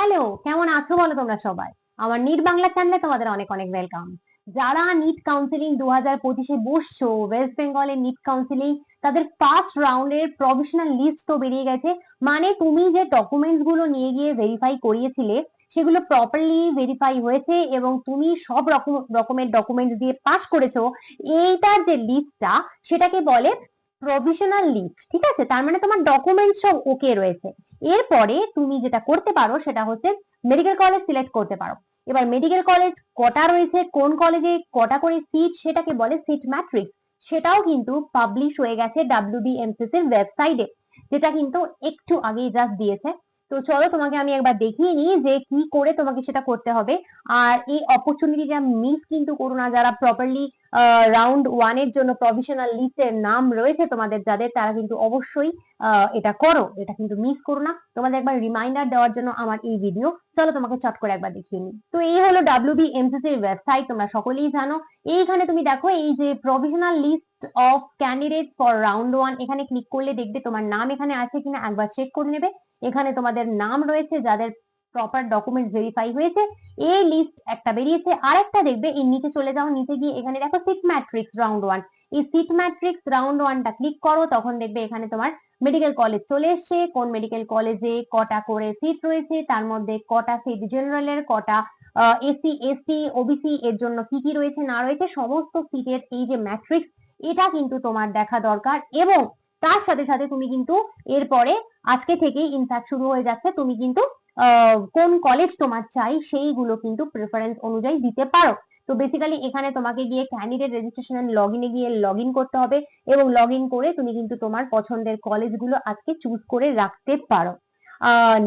Hello, কেমন আছো বলো তোমরা সবাই? আমার নিট বাংলা চ্যানেলে তোমাদের অনেক অনেক ওয়েলকাম। যারা নিট কাউন্সিলিং 2025-এ বসছো, ওয়েস্ট বেঙ্গলের নিট কাউন্সিলিং তাদের ফার্স্ট রাউন্ডের প্রভিশনাল লিস্ট তো বেরিয়ে গেছে। মানে তুমি যে ডকুমেন্টস গুলো নিয়ে গিয়ে ভেরিফাই করিয়েছিলে সেগুলো প্রপারলি ভেরিফাই হয়েছে এবং তুমি সব রকমের ডকুমেন্টস দিয়ে পাস করেছো। এইটার যে লিস্টটা সেটাকে বলে প্রভিশনাল লিস্ট। ঠিক আছে, তার মানে তোমার ডকুমেন্টস সব ওকে রয়েছে। এরপরে তুমি যেটা করতে পারো সেটা হচ্ছে মেডিকেল কলেজ সিলেক্ট করতে পারো। এবার মেডিকেল কলেজ কটা রয়েছে, কোন কলেজে কটা করে সিট, সেটাকে বলে সিট ম্যাট্রিক্স। সেটাও কিন্তু পাবলিশ হয়ে গেছে WBMCC এর ওয়েবসাইটে, যেটা কিন্তু একটু আগেই জাস্ট দিয়েছে। তো চলো তোমাকে আমি একবার দেখিয়ে নিই যে কি করে তোমাকে সেটা করতে হবে। আর এই অপরচুনিটিটা মিস কিন্তু করো না। যারা প্রপারলি রাউন্ড ওয়ান এর জন্য প্রভিশনাল লিস্টের নাম রয়েছে তোমাদের যাদের, তারা কিন্তু অবশ্যই এটা করো, এটা কিন্তু মিস করো না। তোমাদের একবার রিমাইন্ডার দেওয়ার জন্য আমার এই ভিডিও। চলো তোমাকে চট করে একবার দেখিয়ে নিই। তো এই হলো WBMCC এর ওয়েবসাইট, তোমরা সকলেই জানো। এইখানে তুমি দেখো এই যে provisional list of candidate for round one, এখানে ক্লিক করলে দেখবে তোমার নাম এখানে আছে কিনা একবার চেক করে নেবে। এখানে তোমাদের নাম রয়েছে যাদের প্রপার ডকুমেন্ট ভেরিফাই হয়েছে। এই লিস্ট একটা বেরিয়েছে, আরেকটা দেখবে এই নিচে চলে যাও, নিচে গিয়ে এখানে দেখো সিট ম্যাট্রিক্স রাউন্ড ওয়ান। এই সিট ম্যাট্রিক্স রাউন্ড ওয়ানটা ক্লিক করো, তখন দেখবে এখানে তোমার মেডিকেল কলেজ চলে এসছে। কোন মেডিকেল কলেজে কটা করে সিট রয়েছে, তার মধ্যে কটা সিট জেনারেলের, কটা এসসি এসটি ওবিসি এর জন্য কি কি রয়েছে না রয়েছে, সমস্ত সিটের এই যে ম্যাট্রিক্স, এটা কিন্তু তোমার দেখা দরকার। এবং তার সাথে সাথে তুমি কিন্তু এরপরে আজকে থেকেই ইনফ্যাক্ট শুরু হয়ে যাচ্ছে, তুমি কিন্তু কোন কলেজ তোমার চাই সেইগুলো কিন্তু প্রেফারেন্স অনুযায়ী দিতে পারো। তো বেসিক্যালি এখানে তোমাকে গিয়ে ক্যান্ডিডেট রেজিস্ট্রেশন লগ ইনে গিয়ে লগ ইন করতে হবে এবং লগ ইন করে তুমি কিন্তু তোমার পছন্দের কলেজগুলো আজকে চুজ করে রাখতে পারো।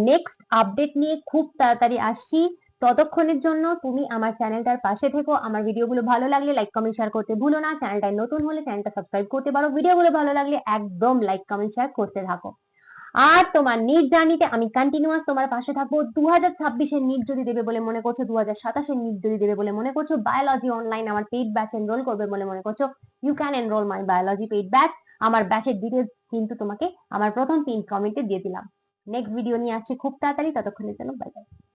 নেক্সট আপডেট নিয়ে খুব তাড়াতাড়ি আসছি। ততক্ষণের জন্য তুমি আমার চ্যানেলটার পাশে থেকো। আমার ভিডিওগুলো ভালো লাগলে লাইক কমেন্ট শেয়ার করতে ভুলো না। চ্যানেলটায় নতুন হলে চ্যানেলটা সাবস্ক্রাইব করতে পারো। ভিডিওগুলো ভালো লাগলে একদম লাইক কমেন্ট শেয়ার করতে থাকো। আর তোমার নিট জার্নিতে আমি কন্টিনিউয়াস তোমার পাশে থাকবো। 2026-এর নিট যদি দেবে বলে মনে করছো, 2027-এর নিট যদি দেবে বলে মনে করছো, বায়োলজি অনলাইন আমার পেইড ব্যাচ এনরোল করবে বলে মনে করছো, you can enrol my biology paid batch. আমার ব্যাচের ডিটেলস কিন্তু তোমাকে আমার প্রথম পিন কমেন্টে দিয়ে দিলাম। নেক্সট ভিডিও নিয়ে আসছি খুব তাড়াতাড়ি, ততক্ষণের জন্য বাই বাই।